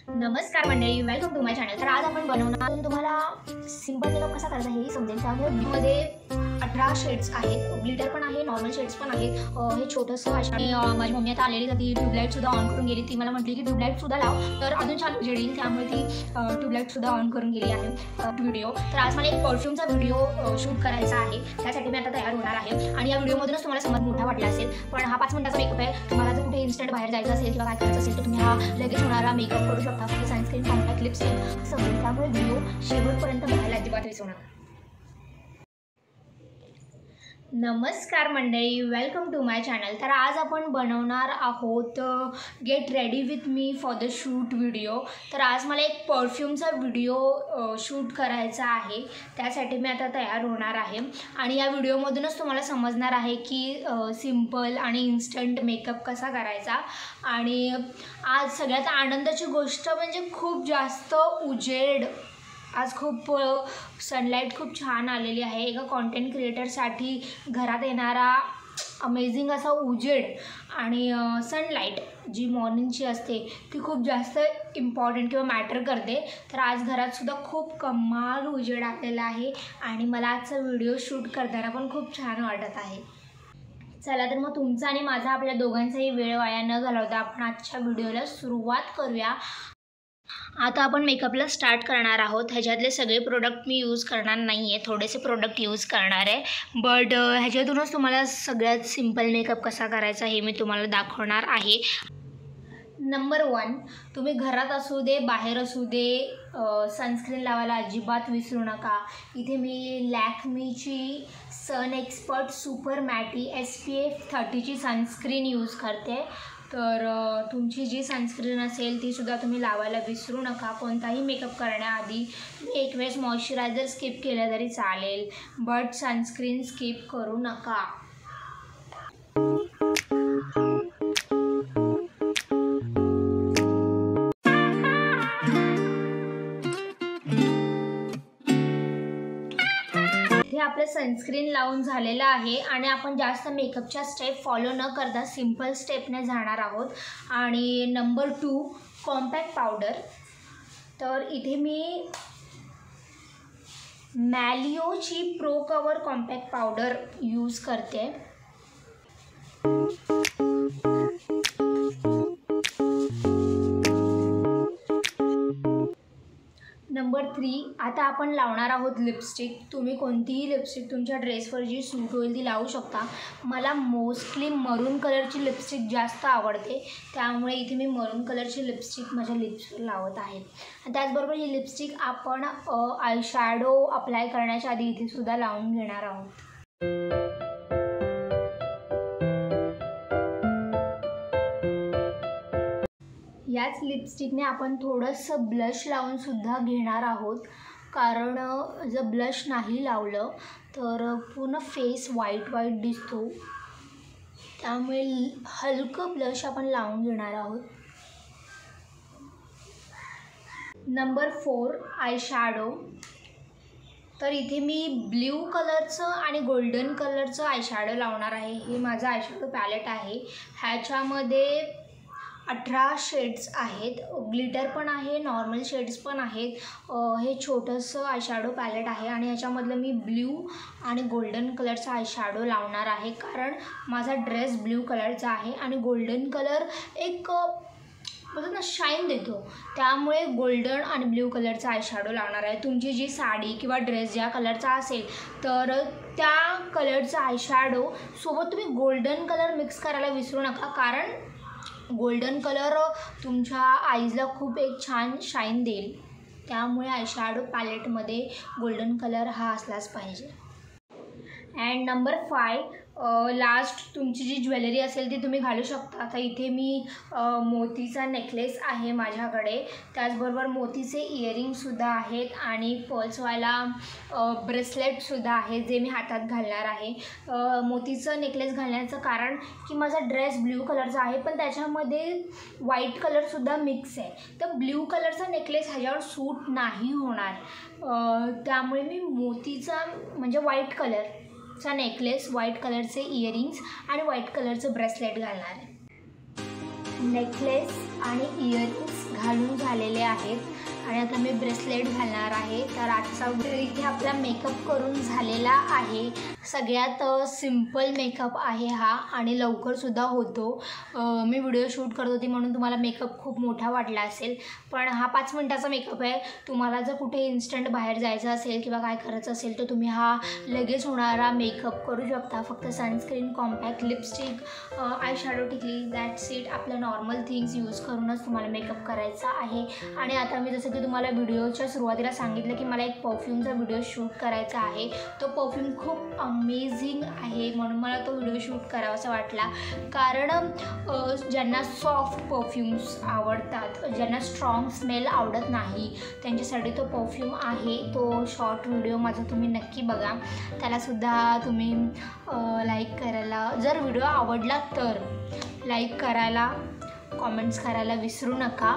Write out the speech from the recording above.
नमस्कार मंडळी, welcome to my channel. तर आज आपण बनवणार तुम्हाला सिंपल मेकअप कसा करायचा हे समजेल। त्यामुळे मध्ये 18 शेड्स आहेत, ग्लिटर पण आहे, नॉर्मल शेड्स पण आहेत। हे छोटंसं आणि माझी मम्मी आता आलेली होती, ट्यूबलाईट सुद्धा ऑन करून गेली। ती मला म्हटली की ट्यूबलाईट सुद्धा लाव, तर अजून छान उजेड येईल, त्यामुळे ती ट्यूबलाईट सुद्धा ऑन करून गेली आहे व्हिडिओ। तर आज मला एक परफ्यूमचा व्हिडिओ शूट करायचा आहे, त्यासाठी मी आता तयार होणार आहे। आणि या व्हिडिओमधूनच तुम्हाला समज मोठा वाटला असेल, पण हा 5 मिनिटाचा मेकअप आहे। तुम्हाला जर कुठे इन्स्टंट बाहेर जायचं असेल किंवा काय करायचं असेल तर तुम्ही हा लगेच होणारा मेकअप करू शकता। फक्त सनस्क्रीन, कॉन्टॅक्ट, लिपस्टिक सगळं, त्यामुळे व्हिडिओ शेवटपर्यंत बघायला अजिबात विसरू नका। नमस्कार मंडळी, वेलकम टू माय चॅनल। तर आज आपण बनवणार आहोत get ready with me for the shoot video. तर आज मला एक परफ्यूमचा व्हिडिओ शूट करायचा आहे, त्यासाठी मी आता तयार होणार आहे। आणि या व्हिडिओमधूनच तुम्हाला समजणार आहे की सिंपल आणि इन्स्टंट मेकअप कसा करायचा। आणि आज सगळ्यात आनंदाची गोष्ट म्हणजे खूप जास्त उजेड, आज खूप सनलाईट खूप छान आलेली आहे। एका कॉन्टेंट क्रिएटरसाठी घरात येणारा अमेझिंग असा उजेड आणि सनलाईट जी मॉर्निंगची असते ती खूप जास्त इम्पॉर्टंट किंवा मॅटर करते। तर आज घरातसुद्धा खूप कमाल उजेड आलेला आहे आणि मला आजचा व्हिडिओ शूट करताना पण खूप छान वाटत आहे। चला तर मग तुमचा आणि माझा, आपल्या दोघांचाही वेळ वाया न घालवता आपण आजच्या व्हिडिओला सुरुवात करूया। आता आपण मेकअपला स्टार्ट करणार आहोत। ह्याच्यातले सगळे प्रोडक्ट मी यूज करणार नाही आहे, थोडेसे प्रोडक्ट यूज करणार आहे, बट ह्याच्यातूनच तुम्हाला सगळ्यात सिंपल मेकअप कसा करायचा हे मी तुम्हाला दाखवणार आहे। नंबर 1, तुम्ही घरात असू दे बाहेर असू दे, सनस्क्रीन लावायला अजिबात विसरू नका। इथे मी लॅक्मीची sun expert super matte SPF 30ची सनस्क्रीन यूज करते। तर तुमची जी सनस्क्रीन असेल ती सुद्धा तुम्ही लावायला विसरू नका। कोणताही मेकअप करण्याआधी तुम्ही एक वेळेस मॉइश्चरायझर स्किप केलं तरी चालेल, बट सनस्क्रीन स्किप करू नका। हे आपलं सनस्क्रीन लावून झालेलं आहे आणि आपण जास्त मेकअपच्या स्टेप फॉलो न करता सिंपल स्टेपने जाणार आहोत। आणि नंबर 2, कॉम्पॅक्ट पावडर। तर इथे मी मॅलिओची pro cover compact powder use करते। नंबर 3, आता आपण लावणार आहोत लिपस्टिक। तुम्ही कोणतीही लिपस्टिक तुमच्या ड्रेसवर जी सूट होईल ती लावू शकता। मला मोस्टली मरून कलरची लिपस्टिक जास्त आवडते, त्यामुळे इथे मी मरून कलरची लिपस्टिक माझ्या लिप्सवर लावत आहे। आणि त्याचबरोबर ही लिपस्टिक आपण आय शॅडो अप्लाय करण्याच्या आधी इथे सुद्धा लावून घेणार आहोत। याच लिपस्टिकने आपण थोडंसं ब्लश लावून सुद्धा घेणार आहोत, कारण जर ब्लश नाही लावलं तर पूर्ण फेस व्हाईट व्हाईट दिसतो, त्यामुळे हलकं ब्लश आपण लावून घेणार आहोत। Number 4, eye shadow. तर इथे मी ब्ल्यू कलरचं आणि गोल्डन कलरचं आय शॅडो लावणार आहे। हे माझं आय शॅडो पॅलेट आहे, ह्याच्यामध्ये 18 शेड्स आहेत, ग्लिटर पण आहे, नॉर्मल शेड्स पण आहेत। हे छोटंसं आय शॅडो पॅलेट आहे आणि ह्याच्यामधलं मी ब्ल्यू आणि गोल्डन कलरचा आय शॅडो लावणार आहे, कारण माझा ड्रेस ब्ल्यू कलरचा आहे आणि गोल्डन कलर एक बोलतात ना शाईन देतो, त्यामुळे गोल्डन आणि ब्ल्यू कलरचा आय शॅडो लावणार आहे। तुमची जी साडी किंवा ड्रेस ज्या कलरचा असेल तर त्या कलरचा आय शॅडो सोबत तुम्ही गोल्डन कलर मिक्स करायला विसरू नका, कारण गोल्डन कलर तुमच्या आईजला खूप एक छान शाईन देईल, त्यामुळे आय शॅडो पॅलेटमध्ये गोल्डन कलर हा असलाच पाहिजे। अँड नंबर 5, लास्ट तुमची जी ज्वेलरी असेल ती तुम्ही घालू शकता। आता इथे मी मोतीचा नेकलेस आहे माझ्याकडे, त्याचबरोबर मोतीचे इयरिंगसुद्धा आहेत आणि पर्ल्सवाला ब्रेसलेटसुद्धा आहे जे मी हातात घालणार आहे। मोतीचं नेकलेस घालण्याचं कारण की माझा ड्रेस ब्ल्यू कलरचा आहे, पण त्याच्यामध्ये व्हाईट कलरसुद्धा मिक्स आहे, तर ब्ल्यू कलरचा नेकलेस ह्याच्यावर सूट नाही होणार, त्यामुळे मी मोतीचा म्हणजे व्हाईट कलरचा नेकलेस, व्हाईट कलरचे इयरिंग्स आणि व्हाईट कलरचं ब्रेसलेट घालणार आहे। नेकलेस आणि इयरिंग्स घालून झालेले आहेत आणि आता मी ब्रेसलेट घालणार आहे. तर आजचा इथे आपला मेकअप करून झालेला आहे. सगळ्यात सिम्पल मेकअप आहे हा आणि लवकरसुद्धा होतो. मी व्हिडिओ शूट करत होती म्हणून तुम्हाला मेकअप खूप मोठा वाटला असेल, पण हा 5 मिनटाचा मेकअप आहे. तुम्हाला जर कुठे इन्स्टंट बाहेर जायचं असेल किंवा काय करायचं असेल तर तुम्ही हा लगेच होणारा मेकअप करू शकता. फक्त sunscreen, compact lipstick, eye shadow टिकली, दॅट्स इट. आपल्या नॉर्मल थिंग्स यूज करूनच तुम्हाला मेकअप करायचा आहे. आणि आता मी जसं की तुम्हाला व्हिडिओच्या सुरुवातीला सांगितलं की मला एक परफ्यूमचा व्हिडिओ शूट करायचा आहे. तो परफ्यूम खूप अमेझिंग आहे म्हणून मला तो व्हिडिओ शूट करावासा वाटला. कारण ज्यांना सॉफ्ट परफ्यूम्स आवडतात, ज्यांना स्ट्रॉंग स्मेल आवडत नाही, त्यांच्यासाठी तो परफ्यूम आहे. तो शॉर्ट व्हिडिओ माझा तुम्ही नक्की बघा. त्यालासुद्धा तुम्ही लाईक करायला, जर व्हिडिओ आवडला तर लाईक करायला, कॉमेंट्स करायला विसरू नका.